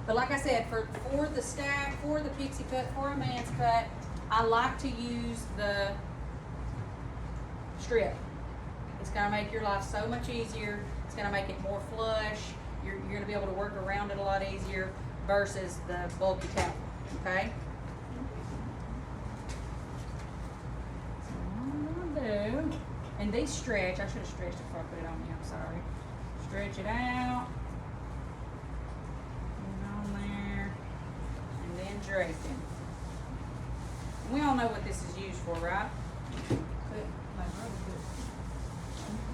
But like I said, for the stack, for the pixie cut, for a man's cut, I like to use the strip. It's gonna make your life so much easier. It's gonna make it more flush. You're gonna be able to work around it a lot easier versus the bulky towel, okay? So what I'm gonna do, and these stretch, I should have stretched it before I put it on you, I'm sorry. Stretch it out, put it on there, and then draping. We all know what this is used for, right?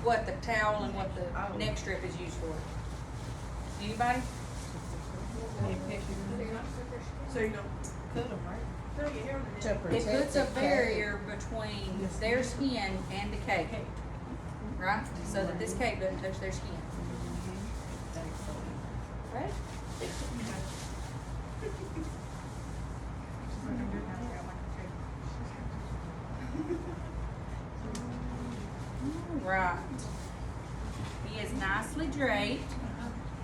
What the towel and what the neck strip is used for. Anybody? So you don't cut them, right? It puts a barrier between their skin and the cake, right? So that this cake doesn't touch their skin. Right? Right. He is nicely draped.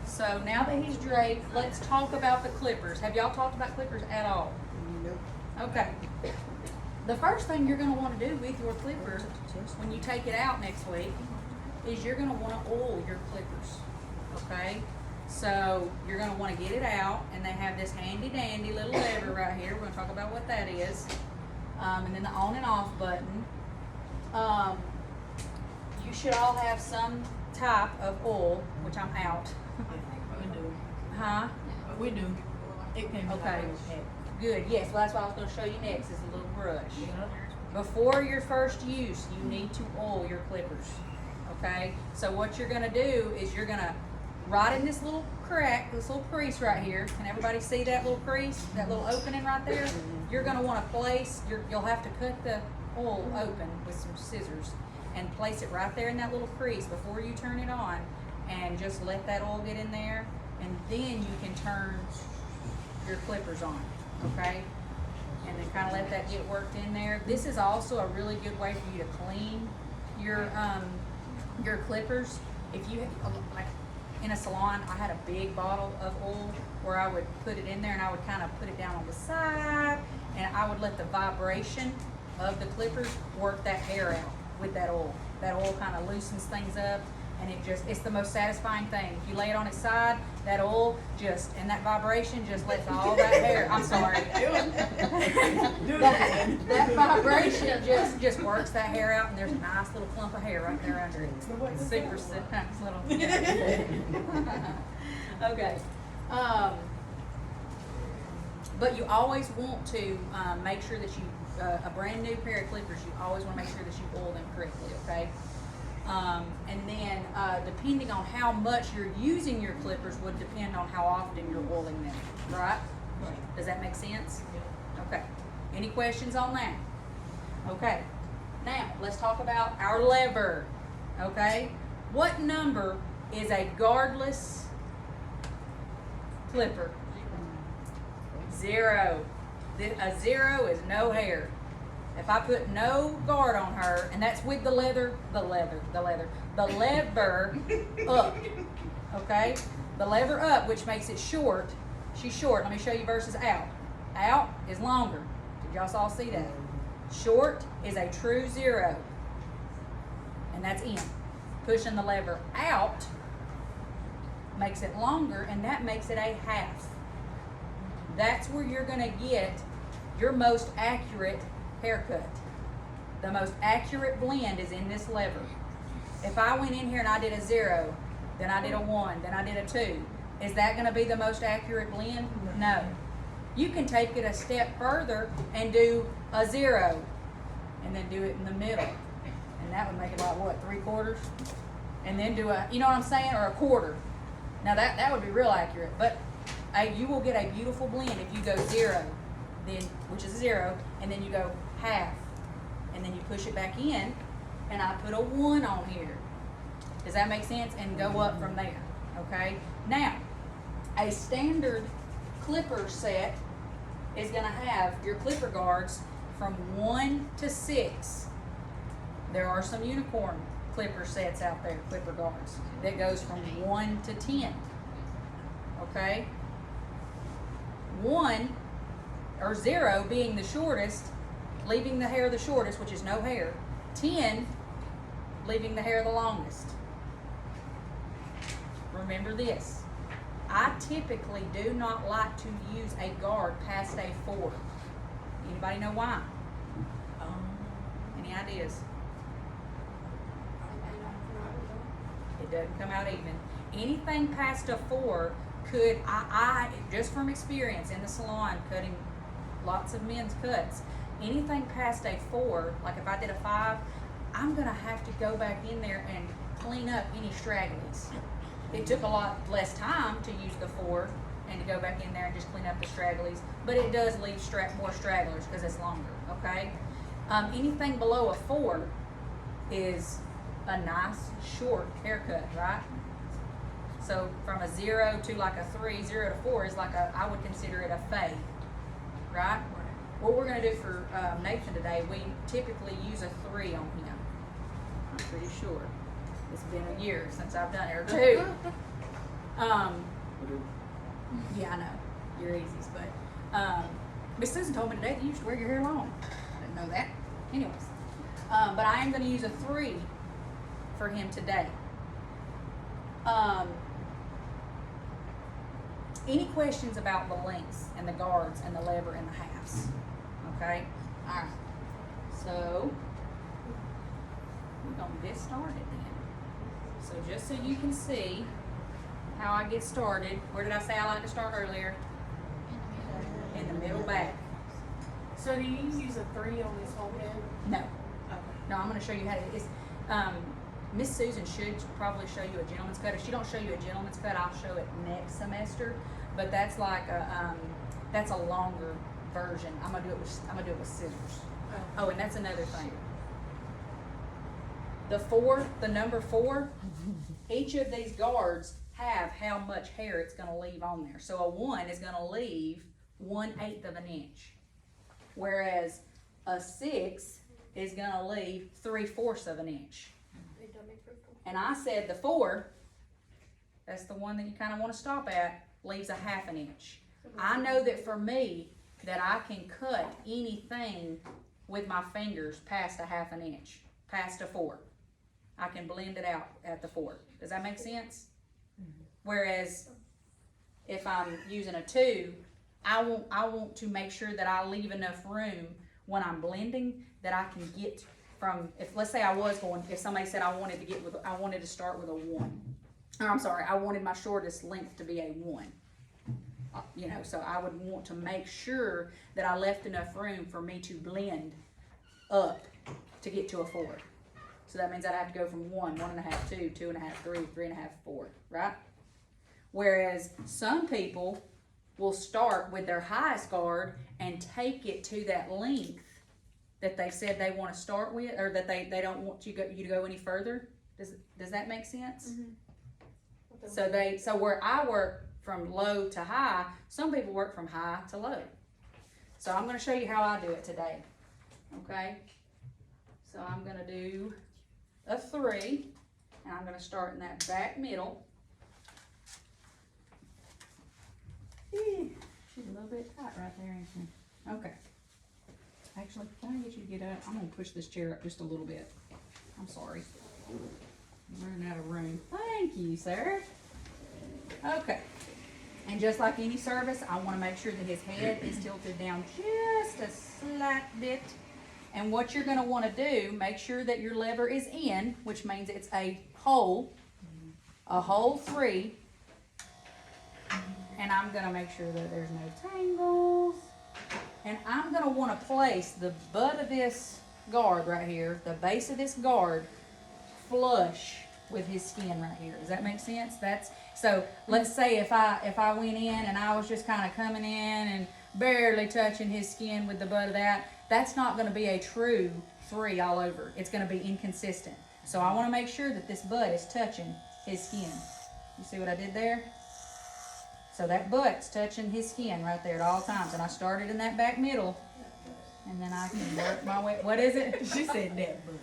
So now that he's draped, let's talk about the clippers. Have y'all talked about clippers at all? Nope. Okay. The first thing you're going to want to do with your clippers when you take it out next week is you're going to want to oil your clippers. Okay? So you're going to want to get it out, and they have this handy dandy little lever right here. We're going to talk about what that is. And then the on and off button. You should all have some type of oil, which I'm out. We do. Huh? We do. It came with Okay. our little pack. Good. Yes, well, that's what I was going to show you next is a little brush. Before your first use, you need to oil your clippers. Okay? So what you're going to do is you're going to, right in this little crack, this little crease right here, can everybody see that little crease, that little opening right there? You're going to want to place, you'll have to cut the oil open with some scissors and place it right there in that little crease before you turn it on, and just let that oil get in there, and then you can turn your clippers on, okay? And then kind of let that get worked in there. This is also a really good way for you to clean your clippers. If you, like in a salon, I had a big bottle of oil where I would put it in there and I would kind of put it down on the side, and I would let the vibration of the clippers work that hair out with that oil. That oil kind of loosens things up, and it's the most satisfying thing. If you lay it on its side, that oil and that vibration just lets all that hair, I'm sorry. that vibration just works that hair out, and there's a nice little clump of hair right there under it. Super nice little. Okay. But you always want to make sure that you, a brand new pair of clippers, you always want to make sure that you oil them correctly, okay? And then depending on how much you're using your clippers would depend on how often you're oiling them, right? Does that make sense? Okay. Any questions on that? Okay. Now, let's talk about our lever, okay? What number is a guardless clipper? 0. A 0 is no hair. If I put no guard on her, and that's with the lever up, okay? The lever up, which makes it short. She's short. Let me show you versus out. Out is longer. Did y'all all see that? Short is a true 0, and that's in. Pushing the lever out makes it longer, and that makes it a half. That's where you're going to get your most accurate haircut. The most accurate blend is in this lever. If I went in here and I did a 0, then I did a 1, then I did a 2, is that going to be the most accurate blend? No. You can take it a step further and do a 0 and then do it in the middle, and that would make it like what, 3/4, and then do a, you know what I'm saying, or a 1/4. Now that would be real accurate, but you will get a beautiful blend if you go 0, then, which is 0, and then you go half, and then you push it back in, and I put a 1 on here. Does that make sense? And go up from there, okay? Now, a standard clipper set is going to have your clipper guards from 1 to 6. There are some unicorn clipper sets out there, clipper guards, that goes from 1 to 10, okay? 1 or 0 being the shortest, leaving the hair the shortest, which is no hair. 10 leaving the hair the longest. Remember this. I typically do not like to use a guard past a 4. Anybody know why? Any ideas? It doesn't come out even. Anything past a 4 could, I just from experience in the salon, cutting lots of men's cuts, anything past a 4, like if I did a 5, I'm gonna have to go back in there and clean up any stragglies. It took a lot less time to use the 4 and to go back in there and just clean up the stragglies, but it does leave more stragglers because it's longer, okay? Anything below a 4 is a nice short haircut, right? So from a 0 to like a 3, 0 to 4 is like I would consider it a fade, right? What we're gonna do for Nathan today, we typically use a 3 on him. I'm pretty sure. It's been a year since I've done it, or 2. Yeah, I know. You're easies, but Miss Susan told me today that you used to wear your hair long. I didn't know that. Anyways, but I am going to use a 3 for him today. Any questions about the lengths and the guards and the lever and the halves? Okay? All right. So, we're going to get started then. So just so you can see how I get started, where did I say I like to start earlier? In the middle back. So do you use a 3 on this whole head? No. Okay. No, I'm going to show you how to. It's, Miss Susan should probably show you a gentleman's cut. If she don't show you a gentleman's cut, I'll show it next semester. But that's like that's a longer version. I'm gonna do it with scissors. Oh, and that's another thing. The number 4, each of these guards have how much hair it's gonna leave on there. So a 1 is gonna leave 1/8 of an inch, whereas a 6 is gonna leave 3/4 of an inch. And I said the 4, that's the one that you kind of want to stop at, leaves a 1/2 inch. I know that for me, that I can cut anything with my fingers past a 1/2 inch, past a 4. I can blend it out at the 4. Does that make sense? Whereas if I'm using a 2, I want to make sure that I leave enough room when I'm blending that I can get from, if let's say if somebody said I wanted to start with a 1. Or I'm sorry, I wanted my shortest length to be a 1. You know, so I would want to make sure that I left enough room for me to blend up to get to a 4. So that means I'd have to go from 1, 1.5, 2, 2.5, 3, 3.5, 4, right? Whereas some people will start with their highest guard and take it to that length that they said they want to start with, or that they don't want you to go any further. Does that make sense? Mm-hmm. So where I work from low to high, some people work from high to low. So I'm going to show you how I do it today. Okay? So I'm going to do a 3, and I'm going to start in that back middle. She's a little bit tight right there, ain't she? Okay. Actually, can I get you to get up? I'm going to push this chair up just a little bit. I'm sorry. I'm running out of room. Thank you, sir. Okay. And just like any service, I want to make sure that his head is tilted down just a slight bit. And what you're going to want to do, make sure that your lever is in, which means it's a whole 3. And I'm going to make sure that there's no tangles. And I'm going to want to place the butt of this guard right here, the base of this guard, flush with his skin right here. Does that make sense? So let's say if I went in and I was just kind of coming in and barely touching his skin with the butt of that, that's not going to be a true 3 all over. It's going to be inconsistent. So I want to make sure that this butt is touching his skin. You see what I did there? So that butt's touching his skin right there at all times. And I started in that back middle, and then I can work my way. What is it? She said that butt.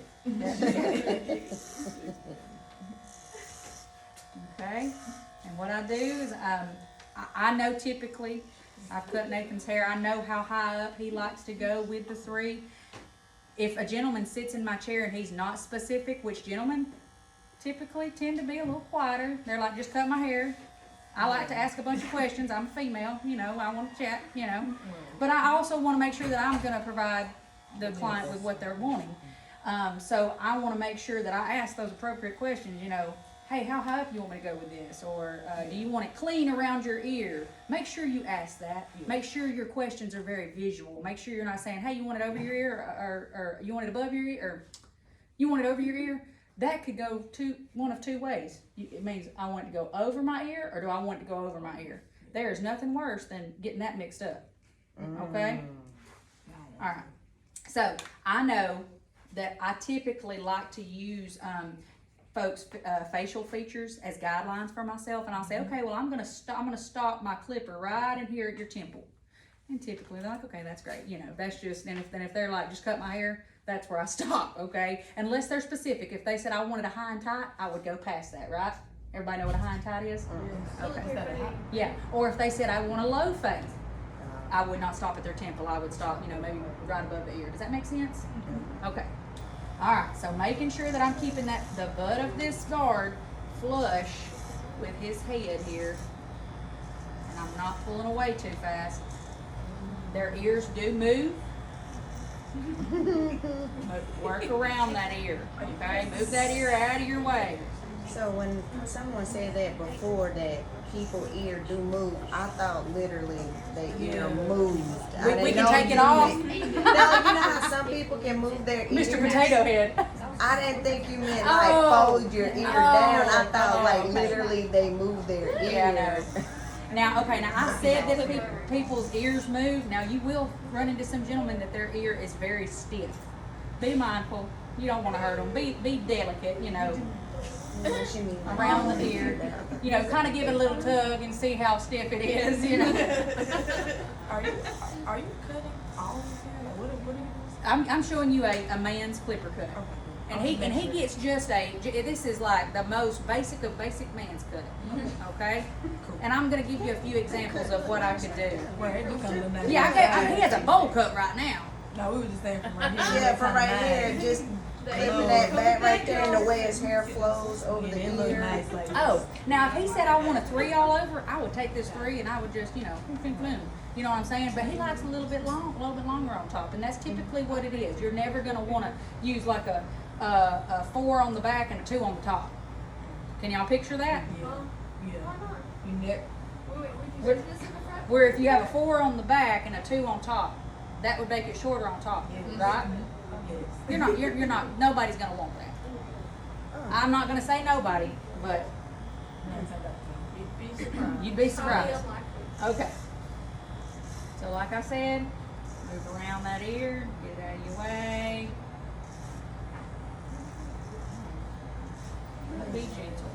Okay. And what I do is, I know typically I've cut Nathan's hair. I know how high up he likes to go with the 3. If a gentleman sits in my chair and he's not specific, which gentlemen typically tend to be a little quieter. They're like, just cut my hair. I like to ask a bunch of questions. I'm a female, you know, I want to chat, you know. But I also want to make sure that I'm going to provide the client with what they're wanting. So I want to make sure that I ask those appropriate questions, you know. Hey, how high up you want me to go with this? Or do you want it clean around your ear? Make sure you ask that. Make sure your questions are very visual. Make sure you're not saying, hey, you want it over your ear, or you want it above your ear, or you want it over your ear. That could go one of 2 ways. It means I want it to go over my ear, or do I want it to go over my ear? There is nothing worse than getting that mixed up. Okay? All right. So I know that I typically like to use folks' facial features as guidelines for myself, and I'll say, okay, well, I'm gonna stop my clipper right in here at your temple, and typically they're like, okay, that's great, you know, that's just. And if they're like, just cut my hair, that's where I stop, okay? Unless they're specific. If they said I wanted a high and tight, I would go past that, right? Everybody know what a high and tight is? Okay. Yeah. Or if they said I want a low fade, I would not stop at their temple. I would stop, you know, maybe right above the ear. Does that make sense? Okay. All right, so making sure that I'm keeping the butt of this guard flush with his head here, and I'm not pulling away too fast. Their ears do move. Work around that ear, okay? Move that ear out of your way. So when someone said that before, that people ear do move, I thought literally the ear moved. We can take it off. No, you know how some people can move their ear? Mr. Potato Head. I didn't think you meant like fold your ear down. I thought like okay. literally they move their ear. Yeah, no. Now, okay, now I said that people's ears move. Now you will run into some gentlemen that their ear is very stiff. Be mindful. You don't want to hurt them. Be delicate, you know. Around the ear, you know, kind of give it a little tug and see how stiff it is, you know. Are you cutting all of his hair? What are you doing? I'm showing you a man's clipper cut, and he gets just this is like the most basic of basic man's cutting, okay? And I'm gonna give you a few examples of what I could do. Where you come in that? Yeah, he has a bowl cut right now. No, we were just saying from right here. Yeah, from right here, just clipping that back right there, and the way his hair flows over the ear. Nice, like Oh, now if he said I want a 3 all over, I would take this 3 and I would just, you know, you know what I'm saying? But he likes a little bit longer on top, and that's typically what it is. You're never gonna want to use like a 4 on the back and a 2 on the top. Can y'all picture that? Yeah. Where if you have a 4 on the back and a 2 on top, that would make it shorter on top, right? Yes. You're not. Nobody's gonna want that. I'm not gonna say nobody, but you'd be surprised. Okay. So like I said, move around that ear, get it out of your way. Be gentle.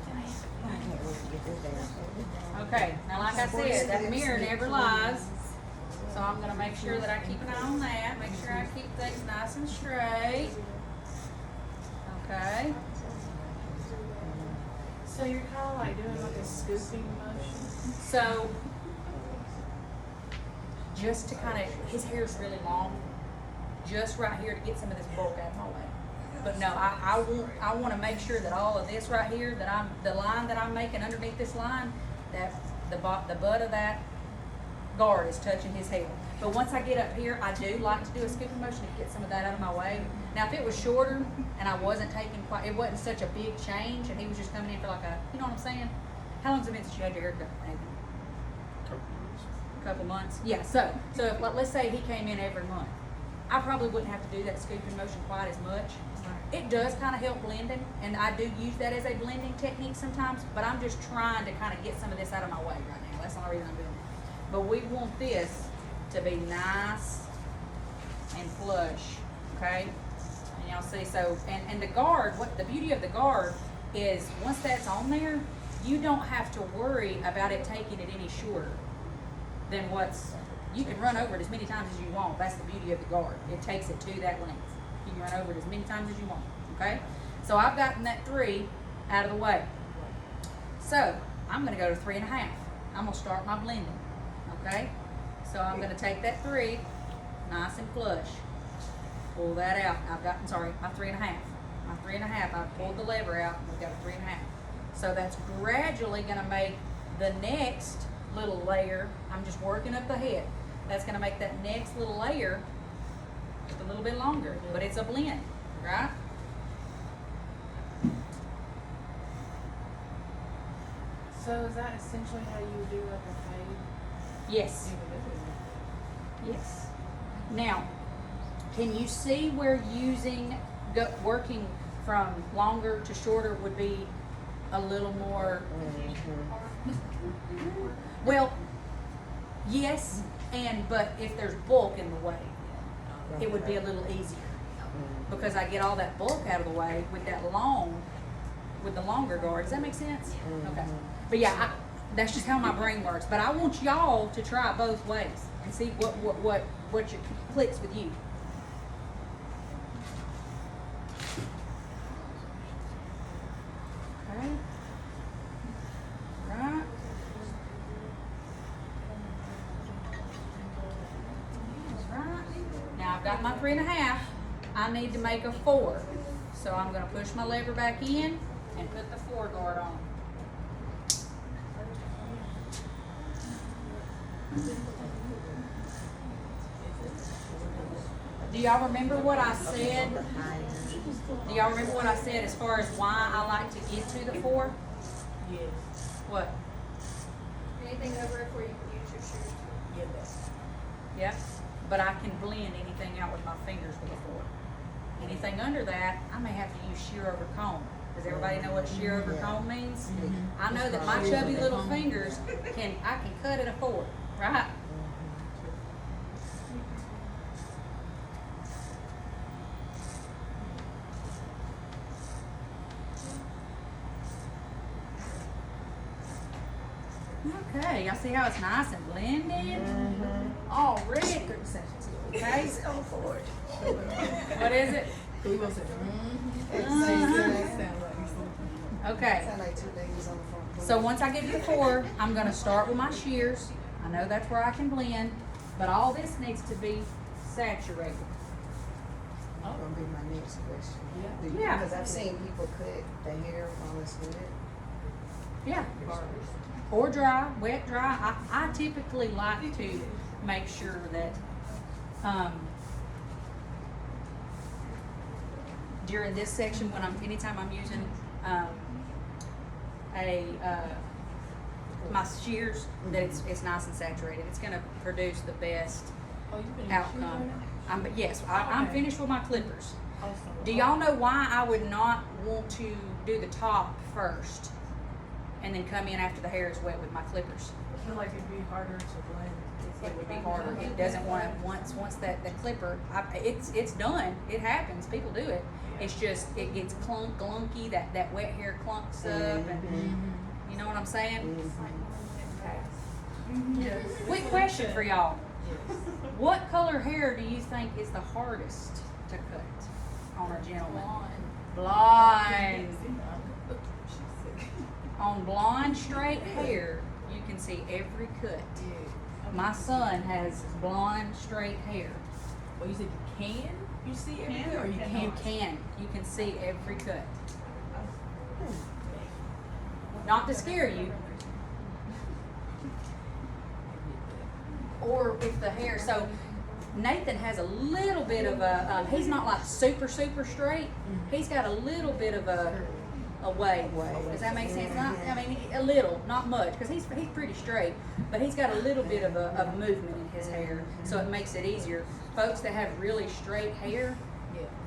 Okay, now like I said, that mirror never lies. So I'm gonna make sure that I keep an eye on that, make sure I keep things nice and straight. Okay. So you're kind of like doing like a scooping motion? So, just to kind of, his hair's really long, just right here to get some of this bulk out of my way. But no, I want to make sure that all of this right here, the line that I'm making underneath this line, that the butt of that guard is touching his head. But once I get up here, I do like to do a scooping motion to get some of that out of my way. Now, if it was shorter and I wasn't taking it wasn't such a big change, and he was just coming in for like you know what I'm saying? How long's it been since you had your hair cut, Nathan? A couple months. Yeah. So if, let's say he came in every month, I probably wouldn't have to do that scooping motion quite as much. It does kind of help blending, and I do use that as a blending technique sometimes. But I'm just trying to kind of get some of this out of my way right now. That's the only reason I'm doing it. But we want this to be nice and flush, okay? And y'all see, so, and the guard, the beauty of the guard is once that's on there, you don't have to worry about it taking it any shorter than you can run over it as many times as you want. That's the beauty of the guard. It takes it to that length. You can run over it as many times as you want, okay? So I've gotten that 3 out of the way. So I'm gonna go to 3.5. I'm gonna start my blending, okay? So I'm gonna take that 3, nice and flush. Pull that out. I've got, sorry, my 3.5. My 3.5, I've pulled the lever out, and we've got a 3.5. So that's gradually gonna make the next little layer, I'm just working up the head. That's gonna make that next little layer just a little bit longer, but it's a blend, right? So is that essentially how you would do like a fade? Yes. Yes. Now, can you see where working from longer to shorter would be a little more? Well, yes, but if there's bulk in the way, it would be a little easier because I get all that bulk out of the way with the longer guard. Does that make sense? Okay. But yeah, that's just how my brain works. But I want y'all to try both ways and see what clicks with you. Okay. Right. Right. Now I've got my 3.5. I need to make a 4. So I'm going to push my lever back in and put the 4 guard on. Do y'all remember what I said? Do y'all remember what I said as far as why I like to get to the 4? Yes. What? Anything over it where you can use your shears. Yep. But I can blend anything out with my fingers with a 4. Anything under that, I may have to use shear over comb. Does everybody know what shear over comb means? I know that my chubby little fingers I can cut at a 4, right? Okay, y'all see how it's nice and blended? Already. Okay. What is it? Okay. So once I get to the 4, I'm going to start with my shears. I know that's where I can blend, but all this needs to be saturated. That's gonna be my next question. Yeah. Because I've seen people cut the hair while it's wet. Yeah. Or dry, wet, dry. I typically like to make sure that during this section, anytime I'm using my shears, that it's nice and saturated. It's going to produce the best outcome. I'm finished with my clippers. Do y'all know why I would not want to do the top first and then come in after the hair is wet with my clippers? I feel like it'd be harder to blend. It would be harder. It doesn't want to, once that clipper, it's done. It happens. People do it. It's just, it gets glunky, that wet hair clunks up, and you know what I'm saying? Okay. Quick question for y'all. What color hair do you think is the hardest to cut on a gentleman? Blonde. On blonde straight hair, you can see every cut. My son has blonde straight hair. Well, you said you can? You see every cut, or you You can't? can. You can see every cut. Not to scare you. Or if the hair, so Nathan has a little bit of a, he's not like super straight. He's got a little bit of a wave. Does that make sense? Not, I mean, a little, not much, because he's pretty straight, but he's got a little bit of a movement in his hair, so it makes it easier. Folks that have really straight hair,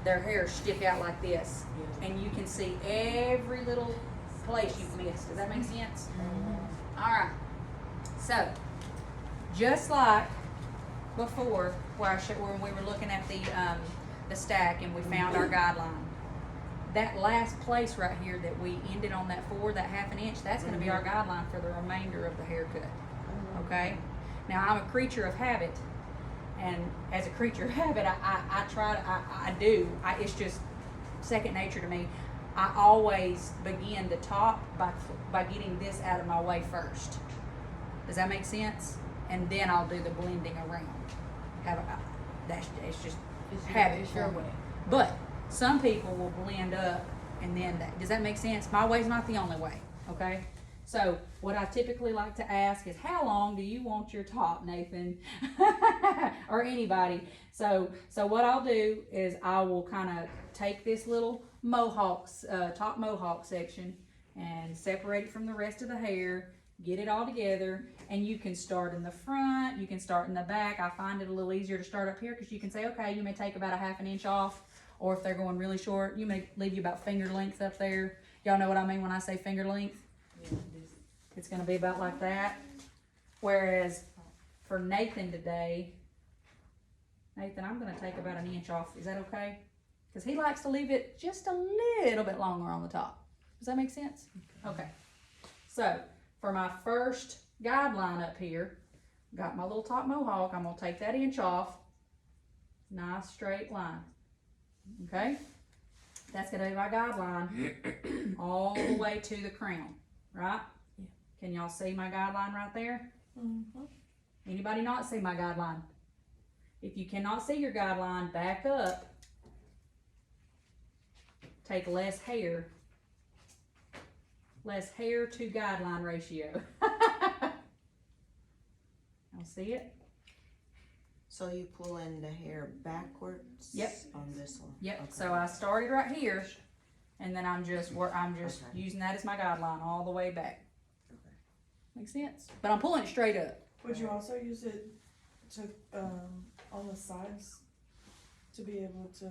their hair stick out like this, and you can see every little place you've missed. Does that make sense? All right. So, just like before, when we were looking at the stack and we found our guideline, that last place right here that we ended on that 4, that 1/2 inch, that's going to be our guideline for the remainder of the haircut. Okay? Now, I'm a creature of habit, and as a creature of habit, it's just second nature to me. I always begin the top by getting this out of my way first. Does that make sense? and then I'll do the blending around. That's just habit It's your for me. way. But some people will blend up and then does that make sense? My way's not the only way, okay? So what I typically like to ask is, how long do you want your top, Nathan? Or anybody. So what I'll do is I will kind of take this little top mohawk section and separate it from the rest of the hair, get it all together, and you can start in the front, you can start in the back. I find it a little easier to start up here because you can say, okay, you may take about a ½ inch off, or if they're going really short, you may leave you about finger length up there. Y'all know what I mean when I say finger length? It's gonna be about like that. Whereas for Nathan today, Nathan, I'm gonna take about 1 inch off. Is that okay? Because he likes to leave it just a little bit longer on the top. Does that make sense? Okay. So for my first guideline up here, got my little top mohawk. I'm gonna take that inch off. Nice straight line. Okay? That's gonna be my guideline all the way to the crown, right? Yeah. Can y'all see my guideline right there? Mm-hmm. Anybody not see my guideline? If you cannot see your guideline, back up. Take less hair to guideline ratio. Y'all see it? So you pulling the hair backwards? Yep. On this one? Yep. Okay. So I started right here, and then I'm just Okay. using that as my guideline all the way back. Okay. Makes sense? But I'm pulling it straight up. Would you also use it to, on the sides, to be able to,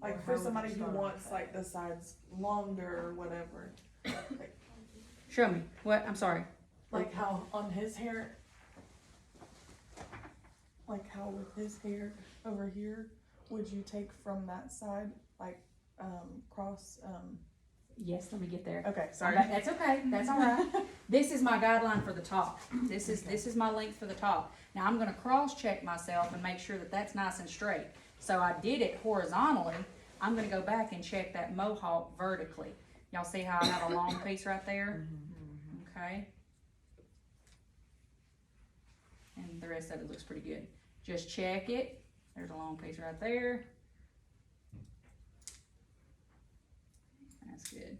like, Or for how would somebody you who start wants, off? like, the sides longer or whatever? Show me. What? I'm sorry. Like how on his hair, like how with his hair over here, would you take from that side, like, cross, Yes, let me get there. okay, sorry. That's okay. That's all right. This is my guideline for the top. This is my length for the top. Now I'm gonna cross check myself and make sure that that's nice and straight. So I did it horizontally. I'm gonna go back and check that mohawk vertically. Y'all see how I have a long piece right there? Okay. And the rest of it looks pretty good. Just check it. There's a long piece right there. That's good.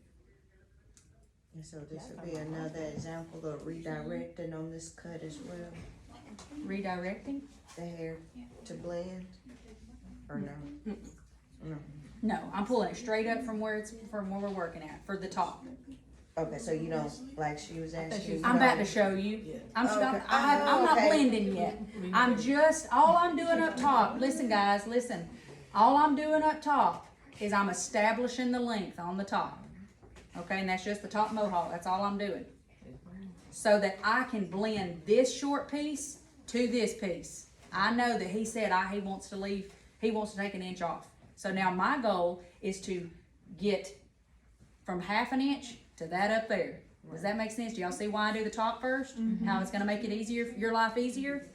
And so this would be another example of redirecting on this cut as well, Redirecting? the hair to blend, or no? No. No, I'm pulling it straight up from where we're working at for the top. Okay, so you don't, like she was asking. you I'm about to don't- show you. Yeah. I'm Okay. I'm not Okay. blending yet. All I'm doing up top. Listen, guys, listen. All I'm doing up top is I'm establishing the length on the top. Okay, and that's just the top mohawk. That's all I'm doing. So that I can blend this short piece to this piece. I know that he said he wants to take 1 inch off. So now my goal is to get from ½ inch to that up there. Does that make sense? Do y'all see why I do the top first? How it's gonna make it easier, your life easier?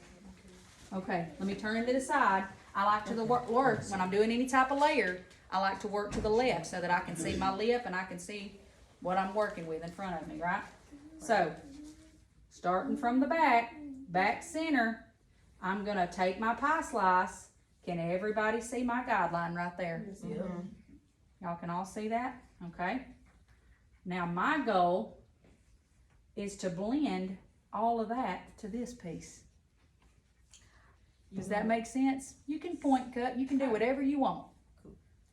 Okay, let me turn it to the side. I like to work, when I'm doing any type of layer, I like to work to the left so that I can see my lip and I can see what I'm working with in front of me, right? So, starting from the back center, I'm gonna take my pie slice. Can everybody see my guideline right there? Mhm. Y'all can all see that? Okay. Now my goal is to blend all of that to this piece. Does that make sense? You can point cut, you can do whatever you want.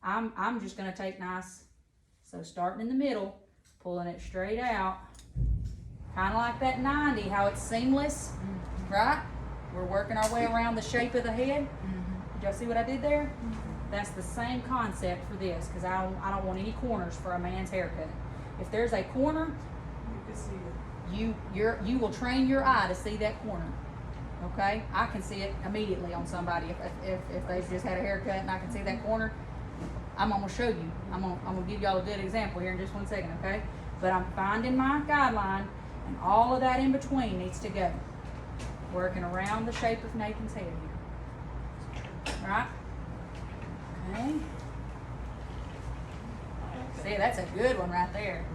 I'm just gonna take so starting in the middle, pulling it straight out, kinda like that 90, how it's seamless, right? We're working our way around the shape of the head. Did y'all see what I did there? That's the same concept for this, because I don't want any corners for a man's haircut. If there's a corner, You can see it. you will train your eye to see that corner. Okay? I can see it immediately on somebody if they've just had a haircut and I can see that corner. I'm gonna show you. I'm gonna give y'all a good example here in just 1 second, okay? But I'm finding my guideline, and all of that in between needs to go. Working around the shape of Nathan's head here. Right? Okay. See, that's a good one right there.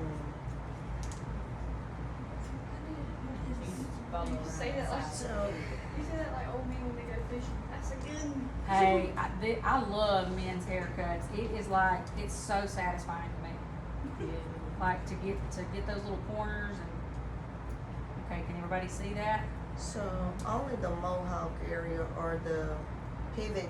follow You say that like So, you say that like old men when they go fishing. That's a good. Hey, I love men's haircuts. It is like, it's so satisfying to me. Like to get those little corners and, okay, can everybody see that? so only the mohawk area or the pivot,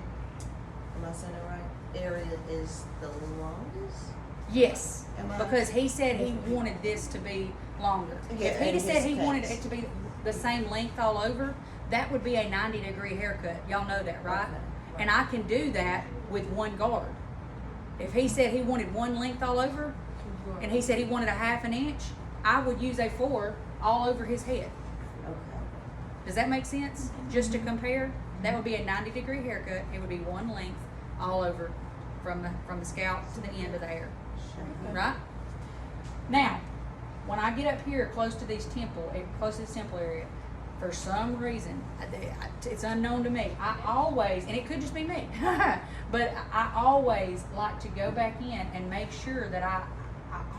am I saying it right? Area is the longest? Yes, Am I- because he said he wanted this to be longer. Yeah, If he'd in have said his he wanted case. it to be the same length all over, that would be a 90-degree haircut. Y'all know that, right? Okay. And I can do that with one guard. If he said he wanted one length all over, and he said he wanted a half an inch, I would use a 4 all over his head. Okay. Does that make sense? Just to compare, that would be a 90-degree haircut. It would be one length all over from the scalp to the end of the hair. Right? Now, when I get up here close to this temple area, for some reason, it's unknown to me. I always, and it could just be me, but I always like to go back in and make sure that I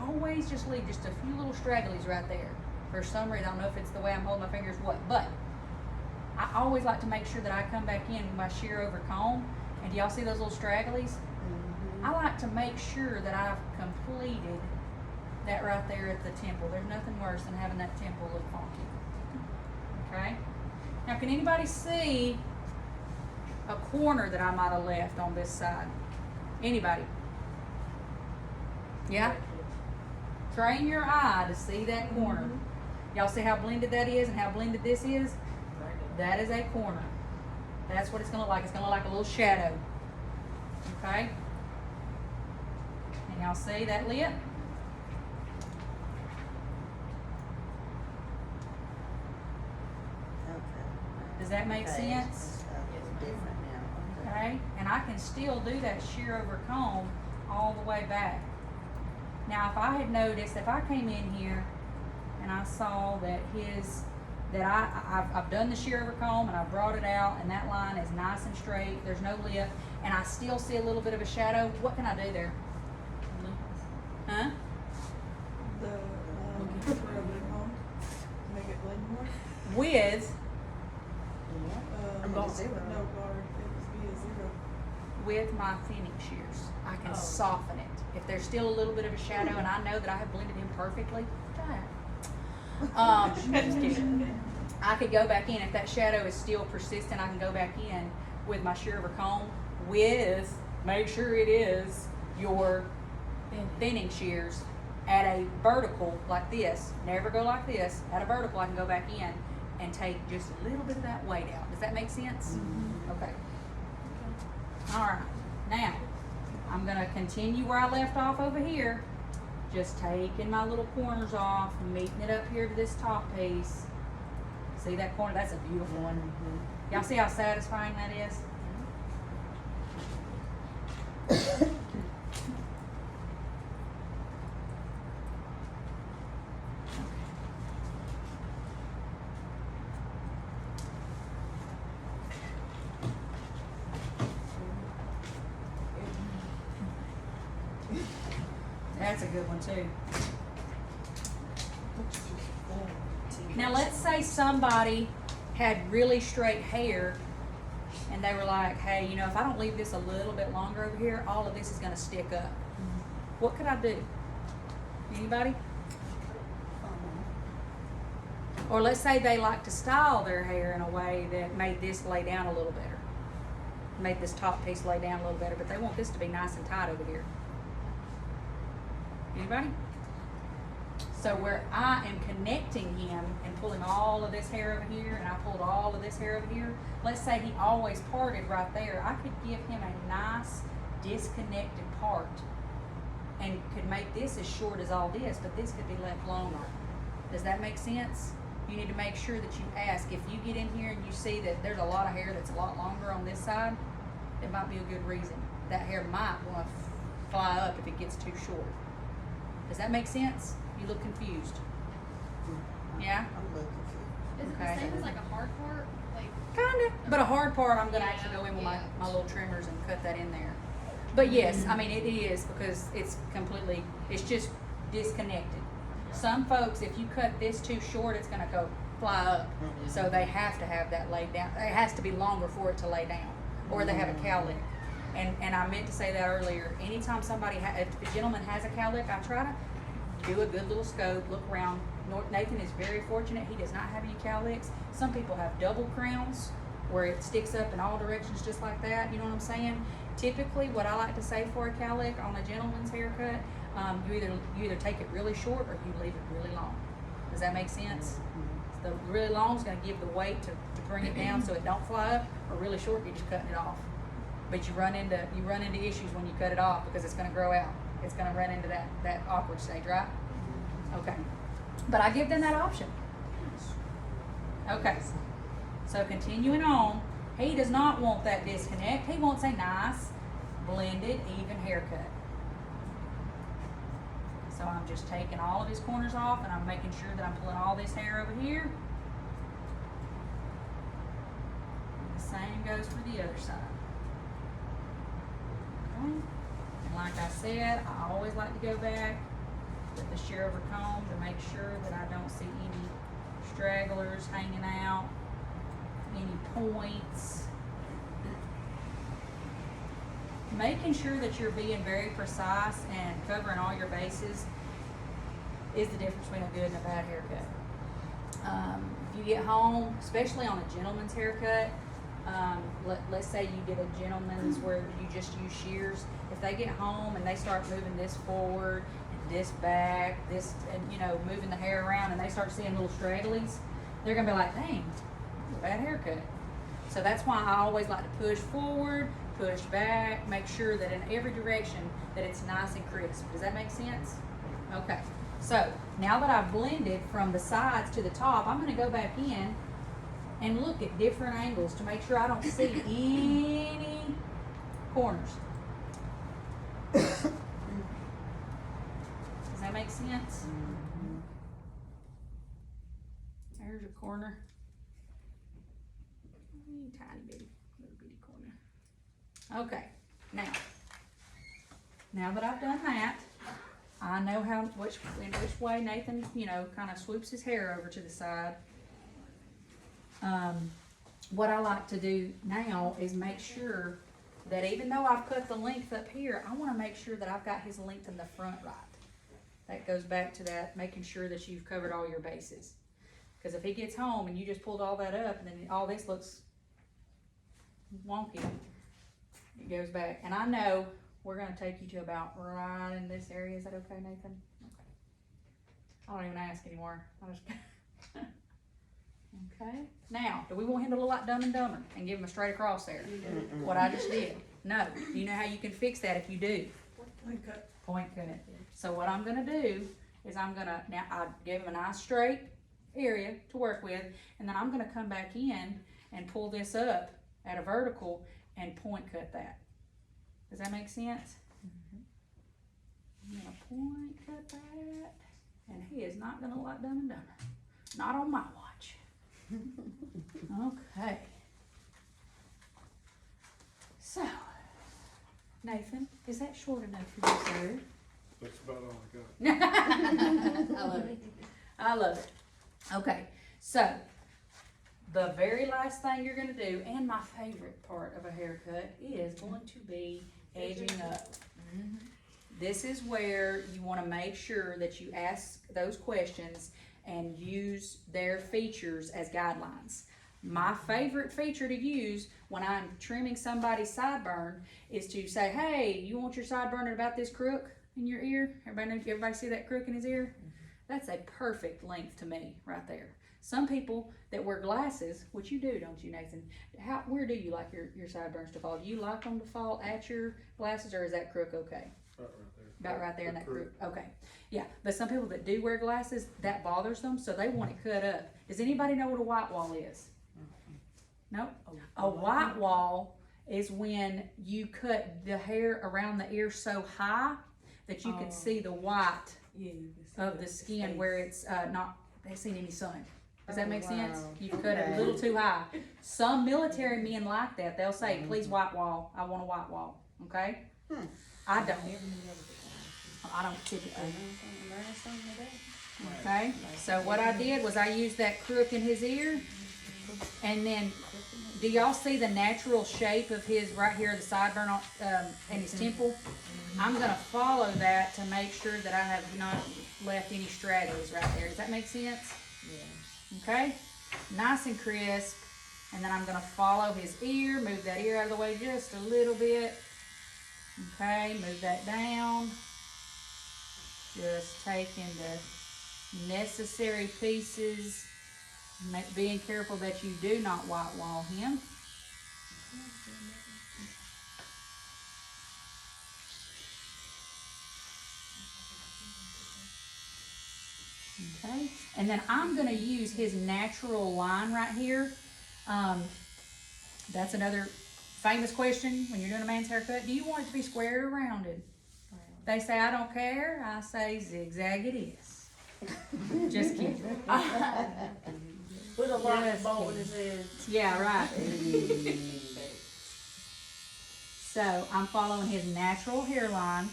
always just leave just a few little stragglies right there. For some reason, I don't know if it's the way I'm holding my fingers, what, but I always like to make sure that I come back in with my shear over comb. And do y'all see those little stragglies? Mm-hmm. I like to make sure that I've completed that right there at the temple. There's nothing worse than having that temple look funky. Okay? Now, can anybody see a corner that I might have left on this side? Anybody? Yeah? Train your eye to see that corner. Y'all see how blended that is and how blended this is? That is a corner. That's what it's going to look like. It's going to look like a little shadow. Okay? And y'all see that lip? Okay. Does that make Okay, sense? it's different now. Okay? And I can still do that shear over comb all the way back. Now, if I had noticed, if I came in here and I saw that I've done the shear over comb and I brought it out and that line is nice and straight, there's no lip, and I still see a little bit of a shadow, what can I do there? Huh? The, for a blend home, to make it blend more. With Yeah. No Bar. Zero. guard, it was be a 0. with my thinning shears. I can Oh. soften it. If there's still a little bit of a shadow and I know that I have blended in perfectly, try it. Just kidding. I could go back in if that shadow is still persistent. I can go back in with my shear over comb with, make sure it is your thinning shears at a vertical like this. Never go like this. At a vertical, I can go back in and take just a little bit of that weight out. Does that make sense? Okay. All right. Now, I'm gonna continue where I left off over here. Just taking my little corners off, meeting it up here to this top piece. See that corner? That's a beautiful one. Y'all see how satisfying that is? That's a good one too. Now let's say somebody had really straight hair and they were like, hey, you know, if I don't leave this a little bit longer over here, all of this is gonna stick up. What could I do? Anybody? Or let's say they like to style their hair in a way that made this lay down a little better. Made this top piece lay down a little better, but they want this to be nice and tight over here. Anybody? So where I am connecting him and pulling all of this hair over here, and I pulled all of this hair over here, let's say he always parted right there, I could give him a nice disconnected part and could make this as short as all this, but this could be left longer. Does that make sense? You need to make sure that you ask. If you get in here and you see that there's a lot of hair that's a lot longer on this side, it might be a good reason. That hair might want to fly up if it gets too short. Does that make sense? You look confused. Yeah? I'm looking for. Is it Okay. the same as like a hard part? Like Kinda. But a hard part, I'm gonna Yeah, actually go in with my yeah. little trimmers and cut that in there. But yes, I mean, it is because it's it's just disconnected. Some folks, if you cut this too short, it's gonna go fly up. So they have to have that laid down. It has to be longer for it to lay down, or they have a cowlick. And I meant to say that earlier. Anytime somebody, if a gentleman has a cowlick, I try to do a good little scope, look around. Nathan is very fortunate. He does not have any cowlicks. Some people have double crowns where it sticks up in all directions just like that. You know what I'm saying? Typically, what I like to say for a cowlick on a gentleman's haircut, you either take it really short or you leave it really long. Does that make sense? The really long is going to give the weight to bring it down so it don't fly up, or really short, you're just cutting it off. But you run into issues when you cut it off because it's going to grow out. It's going to run into that awkward stage, right? Okay. But I give them that option. Okay. So continuing on, he does not want that disconnect. He wants a nice, blended, even haircut. So I'm just taking all of his corners off, and I'm making sure that I'm pulling all this hair over here. And the same goes for the other side. Okay. And like I said, I always like to go back with the shear over comb to make sure that I don't see any stragglers hanging out, any points. Making sure that you're being very precise and covering all your bases is the difference between a good and a bad haircut. If you get home, especially on a gentleman's haircut, let's say you get a gentleman's where you just use shears. If they get home and they start moving this forward and this back, this, and moving the hair around, and they start seeing little stragglies, they're gonna be like, dang, that's a bad haircut. So that's why I always like to push forward, push back, make sure that in every direction that it's nice and crisp. Does that make sense? Okay. So now that I've blended from the sides to the top, I'm going to go back in and look at different angles to make sure I don't see any corners. Does that make sense? There's a corner. Tiny bitty, little bitty corner. Okay, now that I've done that, I know in which way Nathan, kind of swoops his hair over to the side. What I like to do now is make sure that even though I've cut the length up here, I want to make sure that I've got his length in the front right. That goes back to that, making sure that you've covered all your bases. Because if he gets home and you just pulled all that up and then all this looks wonky, it goes back. And I know we're going to take you to about right in this area. Is that okay, Nathan? Okay. I don't even ask anymore. Okay. Now, do we want him to look like Dumb and Dumber and give him a straight across there? What I just did? No. Do you know how you can fix that if you do? Point cut. Point cut. So what I'm going to do is now I gave him a nice straight area to work with, and then I'm going to come back in and pull this up at a vertical and point cut that. Does that make sense? I'm going to point cut that, and he is not going to look like Dumb and Dumber. Not on my watch. Okay. So, Nathan, is that short enough for you, sir? That's about all I got. I love it. I love it. Okay, so the very last thing you're going to do, and my favorite part of a haircut, is going to be edging up. This is where you want to make sure that you ask those questions and use their features as guidelines. My favorite feature to use when I'm trimming somebody's sideburn is to say, hey, you want your sideburn at about this crook in your ear? Everybody see that crook in his ear? That's a perfect length to me right there. Some people that wear glasses, which you do, don't you, Nathan? Where do you like your sideburns to fall? Do you like them to fall at your glasses, or is that crook okay? About right there in that crook. Okay. Yeah, but some people that do wear glasses, that bothers them, so they want it cut up. Does anybody know what a white wall is? No? A white wall is when you cut the hair around the ear so high that you can see the white of the skin where it's not seen any sun. Does that make sense? You've cut it a little too high. Some military men like that. They'll say, please white wall. I want a white wall. Okay? I don't typically. Okay, so what I did was I used that crook in his ear, and then, do y'all see the natural shape of his, right here, the sideburn on, and his temple? I'm gonna follow that to make sure that I have not left any stragglers right there. Does that make sense? Yeah. Okay, nice and crisp, and then I'm gonna follow his ear, move that ear out of the way just a little bit. Okay, move that down. Just taking the necessary pieces, being careful that you do not white wall him. Okay, and then I'm gonna use his natural line right here. That's another famous question when you're doing a man's haircut. Do you want it to be square or rounded? They say, I don't care. I say, zigzag it is. Just kidding. With a rock bolt in his head. Yeah, right. So I'm following his natural hairline.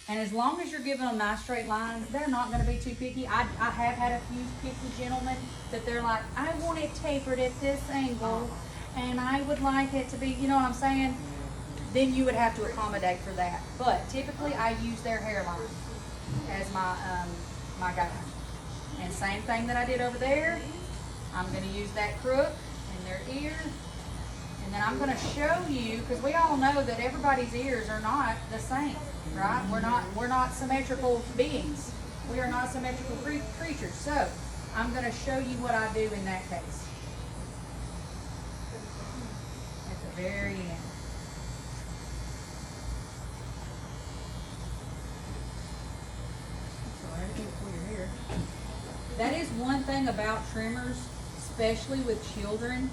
And as long as you're giving them nice straight lines, they're not going to be too picky. I have had a few picky gentlemen that they're like, I want it tapered at this angle, and I would like it to be, you know what I'm saying? Then you would have to accommodate for that. But typically I use their hairline as my guide. And same thing that I did over there, I'm going to use that crook in their ear. And then I'm going to show you, because we all know that everybody's ears are not the same, right? We're not symmetrical beings. We are not symmetrical creatures. So I'm going to show you what I do in that case. At the very end. That is one thing about trimmers, especially with children.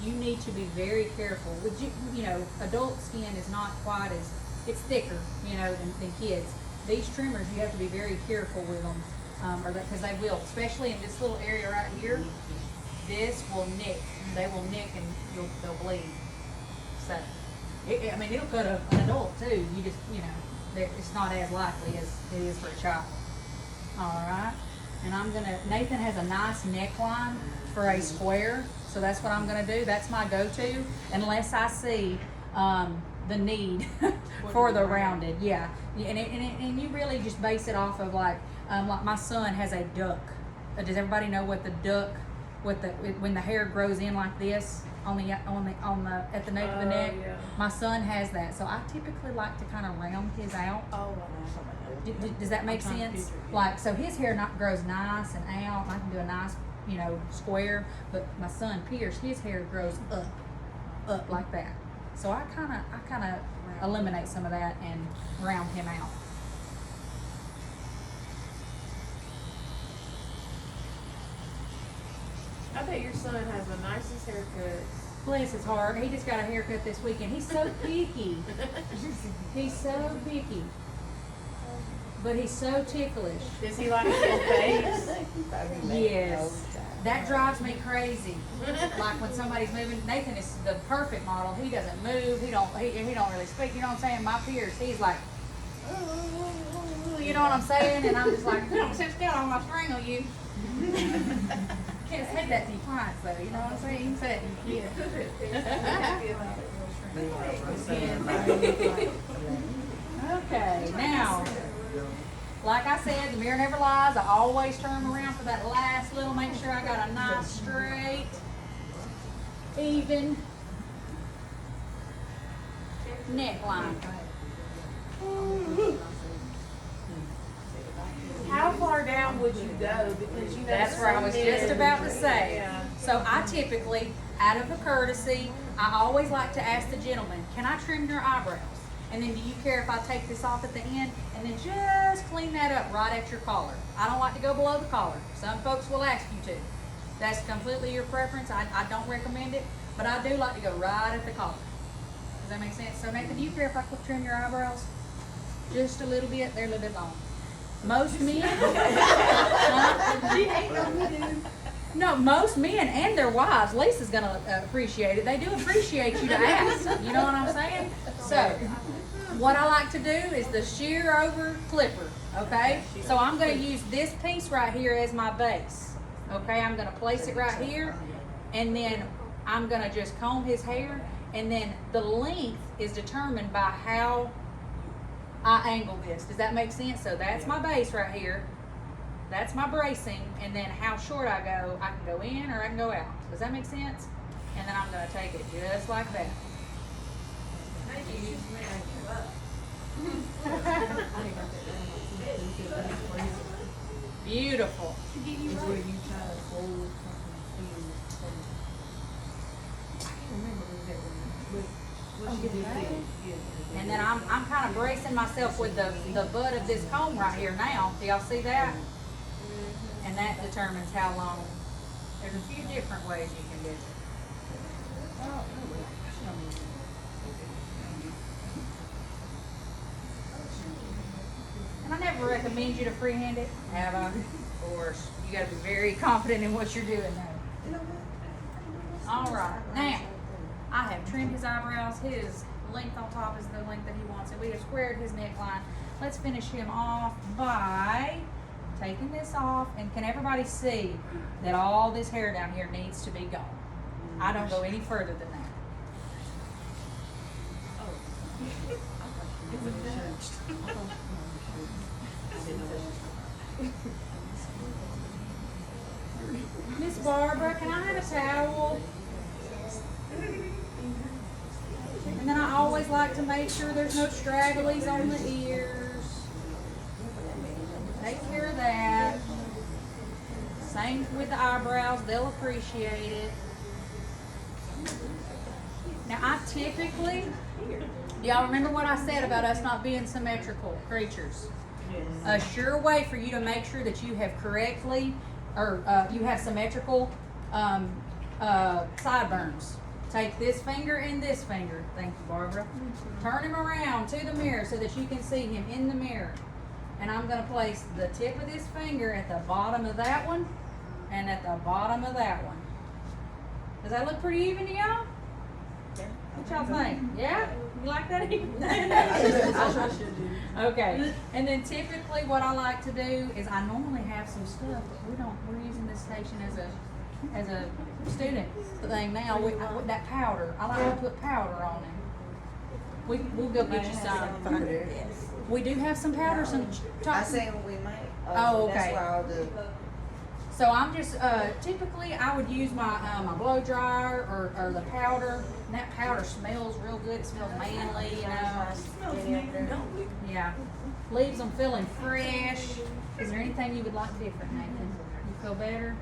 You need to be very careful. With you know, adult skin is not quite as, it's thicker, you know, than kids. These trimmers, you have to be very careful with them, because they will, especially in this little area right here. This will nick. They will nick and they'll bleed. So, I mean, it'll cut an adult too. You just, you know, it's not as likely as it is for a child. All right. And Nathan has a nice neckline for a square, so that's what I'm gonna do. That's my go-to, unless I see the need for the rounded. Yeah, and you really just base it off of like my son has a duck. Does everybody know what the duck, when the hair grows in like this on the at the nape of the neck? Yeah. My son has that, so I typically like to kind of round his out. Oh, Does that make sense? Like, so his hair grows nice and out. I can do a nice, you know, square. But my son Pierce, his hair grows up like that. So I kind of eliminate some of that and round him out. I bet your son has the nicest haircut. Bless his heart. He just got a haircut this weekend. He's so picky. He's so picky. But he's so ticklish. Does he like his face? Yes. That drives me crazy. Like when somebody's moving. Nathan is the perfect model. He doesn't move. He don't really speak. You know what I'm saying? My Pierce, he's like, you know what I'm saying? And I'm just like, you don't sit still, I'm gonna strangle you. Can't say that to your clients though. You know what I'm saying? You can say it to your kids. Okay, now. Like I said, the mirror never lies. I always turn them around for that last little, make sure I got a nice, straight, even neckline. How far down would you go? Because you know That's where I was just about to say. Yeah. So I typically, out of a courtesy, I always like to ask the gentleman, can I trim your eyebrows? And then do you care if I take this off at the end? And then just clean that up right at your collar. I don't like to go below the collar. Some folks will ask you to. That's completely your preference. I don't recommend it, but I do like to go right at the collar. Does that make sense? So Nathan, do you care if I trim your eyebrows? Just a little bit. They're a little bit long. Most men. No, most men and their wives, Lisa's gonna appreciate it. They do appreciate you to ask. You know what I'm saying? So, what I like to do is the shear over clipper. Okay, so I'm gonna use this piece right here as my base. Okay, I'm gonna place it right here, and then I'm gonna just comb his hair, and then the length is determined by how I angle this. Does that make sense? So that's my base right here. That's my bracing, and then how short I go, I can go in or I can go out. Does that make sense? And then I'm gonna take it just like that. Beautiful. Is where you try to hold something I can't remember what she did there. Yeah. And then I'm kind of bracing myself with the butt of this comb right here now. Do y'all see that? And that determines how long. There's a few different ways you can do it. And I never recommend you to freehand it, have I? Of course, you got to be very confident in what you're doing though. All right, now I have trimmed his eyebrows. His length on top is the length that he wants it. We have squared his neckline. Let's finish him off by taking this off. And can everybody see that all this hair down here needs to be gone? I don't go any further than that. Miss Barbara, can I have a towel? And then I always like to make sure there's no stragglies on the ears. Take care of that. Same with the eyebrows, they'll appreciate it. Now I typically, do y'all remember what I said about us not being symmetrical creatures? A sure way for you to make sure that you have correctly, or you have symmetrical sideburns. Take this finger and this finger. Thank you, Barbara. Turn him around to the mirror so that you can see him in the mirror. And I'm going to place the tip of this finger at the bottom of that one and at the bottom of that one. Does that look pretty even to y'all? What y'all think? Yeah? You like that even? Okay. And then typically what I like to do is I normally have some stuff, but we're using this station as a student thing now. With that powder. I like to put powder on it. We'll go get you some. We do have some powder, some I say we might. Oh, okay. That's why I'll do. So I'm just typically I would use my my blow dryer or the powder. And that powder smells real good. It smells manly, you know. Yeah, leaves them feeling fresh. Is there anything you would like different, Nathan? You feel better,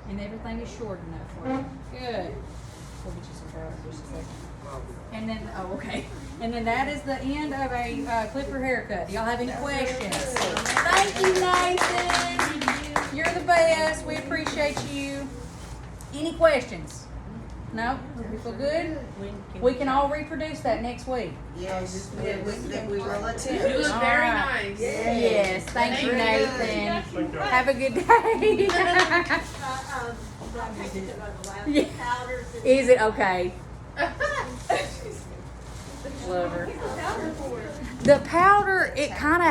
and everything is short enough for you. Good. We'll get you some powder in just a second. And then, oh, okay. And then that is the end of a clipper haircut. Do y'all have any questions? Thank you, Nathan. You're the best. We appreciate you. Any questions? No? We feel good? We can all reproduce that next week. Yes, we will attempt. You look very nice. Yes. Thank you, Nathan. Have a good day. Yeah. Is it okay? Love her. The powder, it kind of